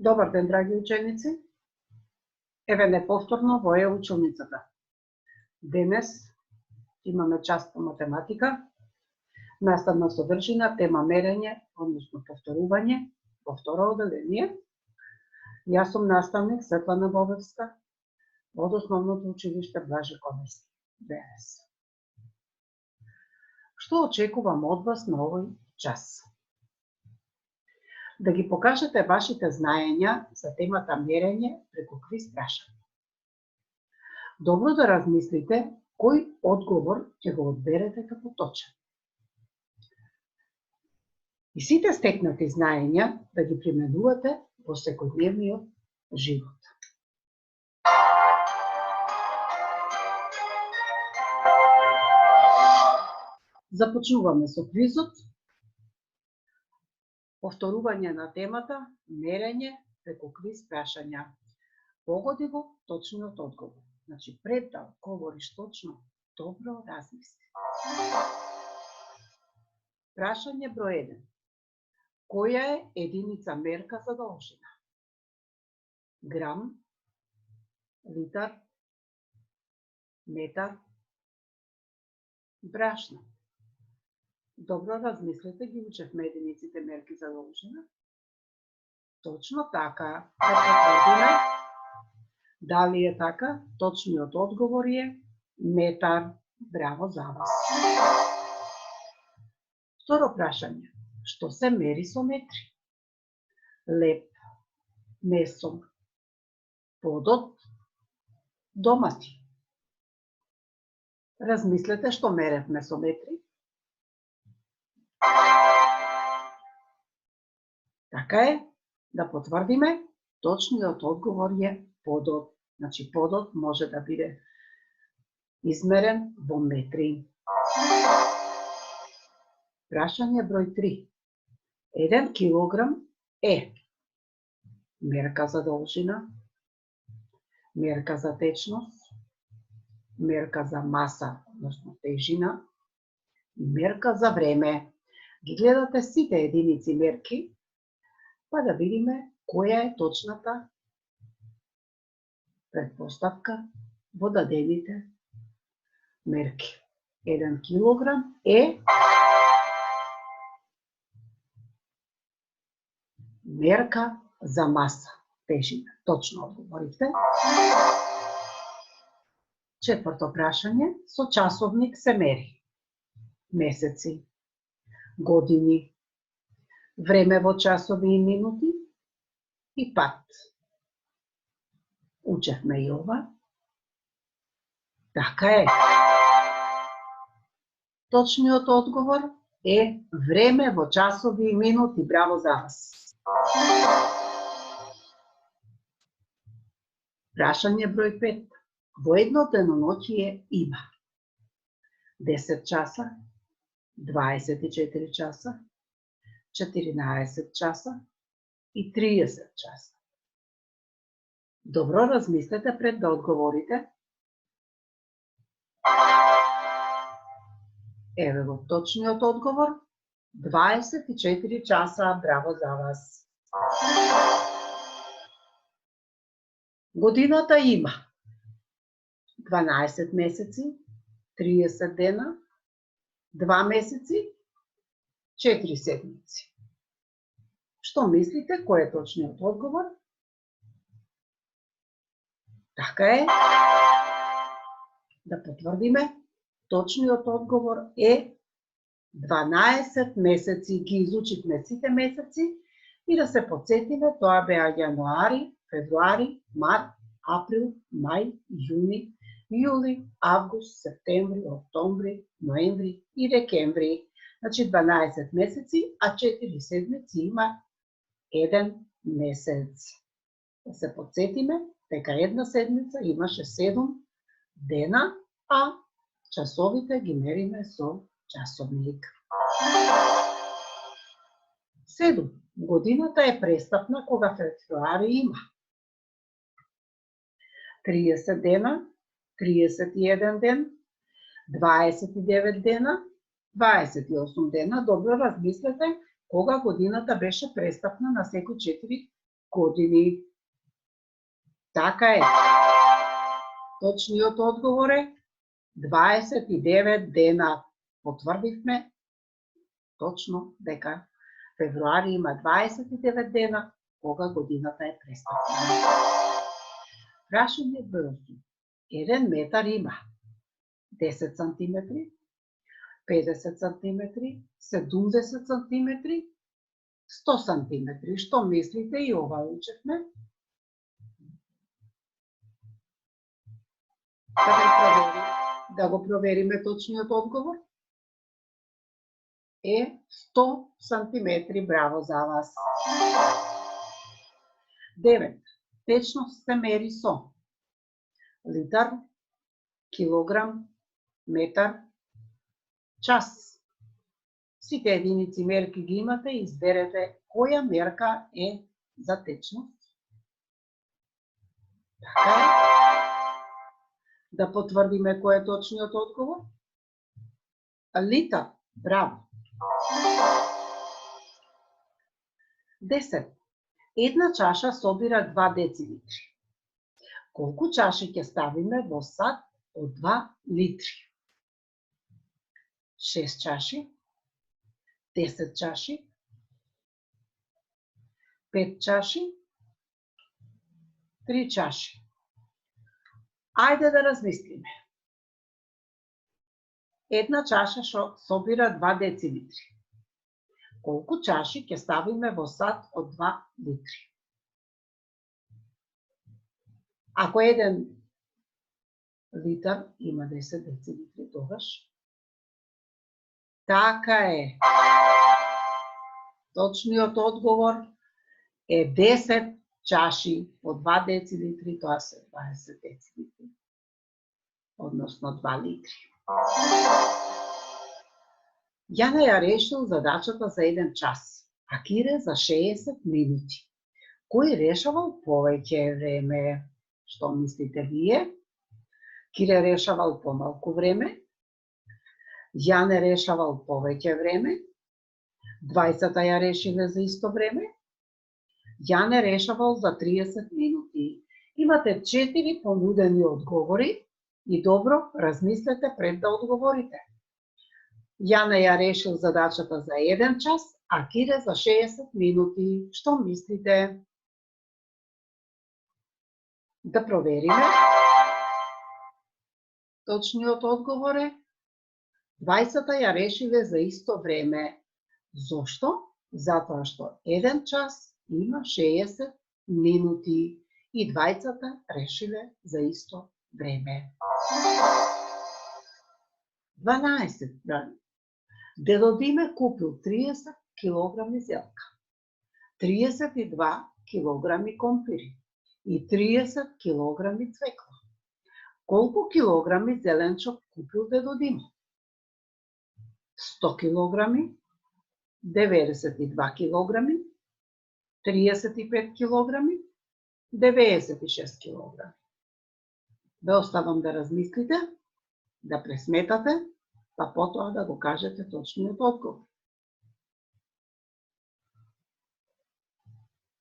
Добар ден, драги ученици. Еве неповторно во училницата. Денес имаме част по математика, наставна содржина, тема мерење, односно повторување, во второ оделение. Јас сум наставник Светлана Бобевска од Основното училиште Блаже Ковачевски, БНС. Што очекувам од вас на овој час? Да ги покажете вашите знаења за темата мерење преку квиз прашање. Добро да размислите кој одговор ќе го одберете како точен. И сите стекнати знаења да ги применувате во секојдневниот живот. Започнуваме со квизот. Повторување на темата мерење преку квиз прашања. Погоди го точниот одговор. Значи, пред да одговориш точно, добро размисли. Прашање број 1. Која е единица мерка за должина? Грам, литар, метар, брашно. Добро размислете, ги учевме единиците мерки за должина. Точно така, да потврдиме. Дали е така? Точниот одговор е метар. Браво за вас. Второ прашање. Што се мери со метри? Леп, месо, подот, домати. Размислете што меревме со метри. Така е, да потврдиме, точниот одговор е подот. Значи, подот може да биде измерен во метри. Прашање број 3. 1 килограм е мерка за должина, мерка за течност, мерка за маса, односно тежина, и мерка за време. Ги гледате сите единици мерки, па да видиме која е точната предпоставка во дадените мерки. 1 килограм е мерка за маса, тежина. Точно одговорите. Четврто прашање. Со часовник се мери месеци, години, време во часови и минути и пат. Учевме и ова. Така е. Точниот одговор е време во часови и минути. Браво за вас. Прашање број 5. Во едно деноноќие има 10 часа, 24 часа, 14 часа и 30 часа. Добро размислете пред да одговорите. Еве го точниот одговор. 24 часа. Браво за вас. Годината има 12 месеци, 30 дена, 2 месеци, 4 седмици. Што мислите, кој е точниот одговор? Така е. Да потврдиме, точниот одговор е 12 месеци. Ги изучивме сите месеци и да се подсетиме, тоа беа јануари, февруари, март, април, мај, јуни, јули, август, септември, октомври, ноември и декември. Значи 12 месеци, а 4 седмици има 1 месец. Да се подсетиме дека една седмица имаше 7 дена, а часовите ги мериме со часовник. 7. Годината е престапна кога февруари има 30 дена, 31 ден, 29 дена, 28 дена. Добро размислете кога годината беше престапна на секој 4 години. Така е. Точниот одговор е 29 дена. Потврдивме точно дека февруари има 29 дена, кога годината е престапена. Прашање број 8. Еден метар има 10 сантиметри, 50 сантиметри, 70 сантиметри, 100 сантиметри. Што мислите, и ова учевме? Да го провериме точниот одговор. Е 100 сантиметри. Браво за вас. 9. Течност се мери со литар, килограм, метар, час. Сите единици мерки ги имате и изберете која мерка е за течност. Така е. Да потврдиме кој е точниот одговор. Литар. Браво. 10. Една чаша собира 2 децилитри. Колку чаши ќе ставиме во сад од 2 литри? 6 чаши, 10 чаши, 5 чаши, 3 чаши. Ајде да размислиме. Една чаша собира 2 децилитри. Колку чаши ќе ставиме во сад од 2 литри? Ако еден литар има 10 децилитри, тогаш така е. Точниот одговор е 10 чаши од 2 децилитри, тоа се 20 децилитри, односно 2 литри. Јана ја решил задачата за 1 час, а Кире за 60 минути. Кој решавал повеќе време? Што мислите вие? Кире решавал помалку време, Јане решавал повеќе време, двајцата ја решиле за исто време, Јане решавал за 30 минути. Имате 4 понудени одговори и добро размислете пред да одговорите. Јане ја решил задачата за 1 час, а Кире за 60 минути. Што мислите? Да провериме. Точниот одговор е двајцата ја решиле за исто време. Зошто? Затоа што 1 час има 60 минути и двајцата решиле за исто време. 12. Дедо Диме купил 30 килограми зелка, 32 килограми компири и 30 килограми цвекла. Колку килограми зеленчок купил дедо Диме? 100 килограми, 92 килограми, 35 килограми, 96 килограми. Ве оставам да размислите, да пресметате, па потоа да го кажете точниот одговор.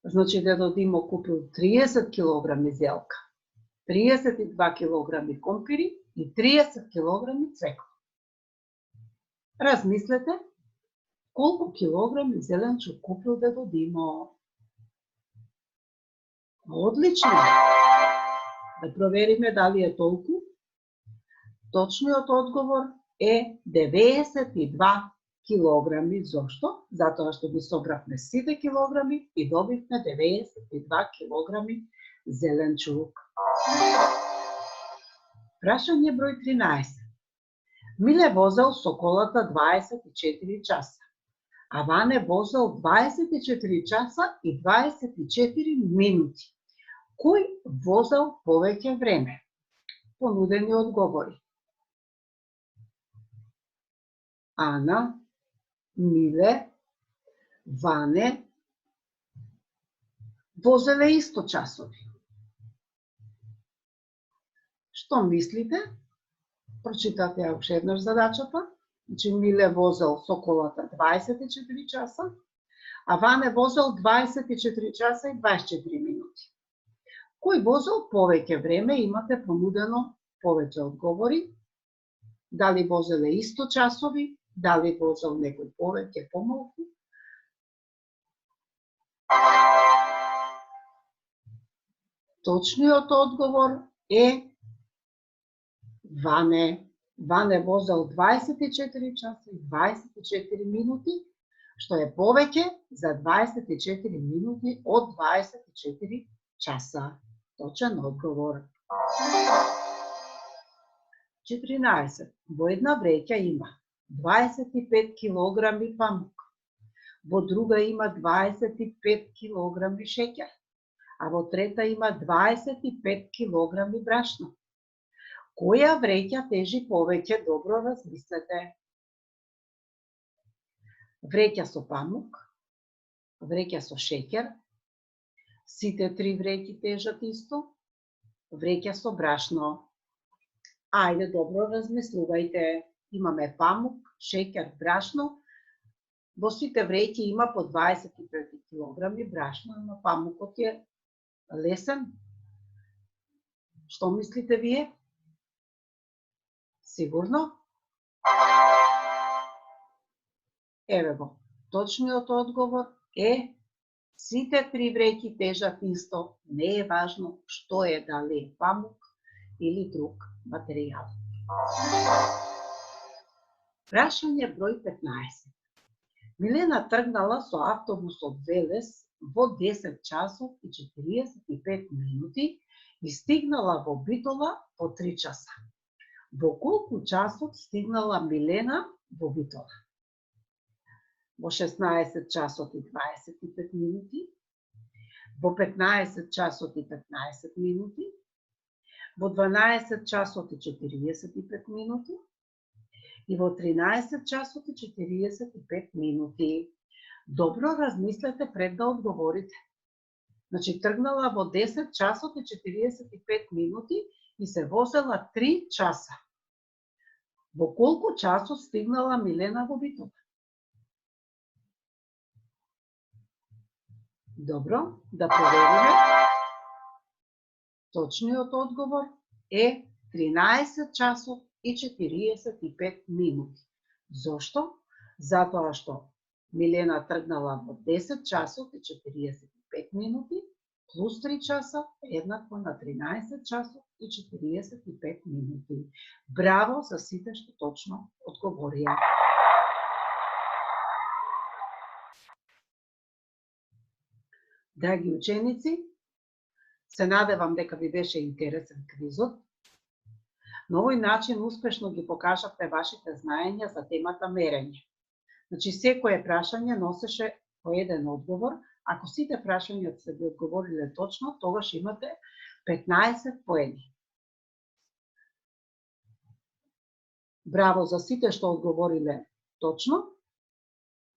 Значи дедо Димо купил 30 килограми зелка, 32 килограми компири и 30 килограми цвекла. Размислете колку килограми зеленчук купил дедо Димо. Одлично! Да провериме дали е толку. Точниот одговор е 92 килограми. Зошто? Затоа што ги собравме сите килограми и добивме 92 килограми зеленчук. Прашање број 13. Миле возел со колата 24 часа, а Ване возел 24 часа и 24 минути. Кој возел повеќе време? Понудени одговори. Ана, Миле, Ване возеле исто часови. Што мислите? Прочитате ја уште еднаш задачата. Значи Миле возел со колата 24 часа, а Ване возел 24 часа и 24 минути. Кој возел повеќе време, имате понудено повеќе одговори. Дали возеле исто часови, дали возел некој повеќе, помалку. Точниот одговор е Ване. Ване возел 24 часа и 24 минути, што е повеќе за 24 минути од 24 часа. Точен одговор. 14. Во една вреќа има 25 килограми памук, во друга има 25 килограми шеќер, а во трета има 25 килограми брашно. Која вреќа тежи повеќе, добро размислете. Вреќа со памук, вреќа со шеќер, сите три вреќи тежат исто, вреќа со брашно. Ајде, добро размислувајте. Имаме памук, шеќер, брашно. Во сите вреќи има по 25 килограми брашно, но памукот е лесен. Што мислите вие? Сигурно? Еве го. Точниот одговор е сите три вреќи тежат исто. Не е важно што е, дали е памук или друг материјал. Прашање број 15. Милена тргнала со автобус од Велес во 10 часот и 45 минути и стигнала во Битола по 3 часа. Во колку часот стигнала Милена во Битола? Во 16 часот и 25 минути, во 15 часот и 15 минути, во 12 часот и 45 минути и во 13 часот и 45 минути. Добро размислете пред да одговорите. Значи, тргнала во 10 часот и 45 минути и се возела 3 часа. Во колку часот стигнала Милена во Битола? Добро, да провериме. Точниот одговор е 13 часот и 45 минути. Зошто? Затоа што Милена тргнала во 10 часот и 45 минути, плюс 3 часа еднакво на 13 часот и 45 минути. Браво за сите што точно одговорија. Драги ученици, се надевам дека ви беше интересен квизот. На овој начин успешно ги покажавте вашите знаења за темата мерење. Значи, секое прашање носеше по еден одговор. Ако сите прашања се ги одговориле точно, тогаш имате 15 поени. Браво за сите што одговориле точно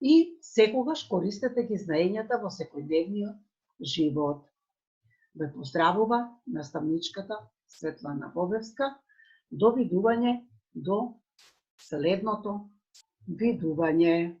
и секогаш користете ги знаењата во секојдневниот живот. Ве поздравува наставничката Светлана Бобевска. До видување до следното видување.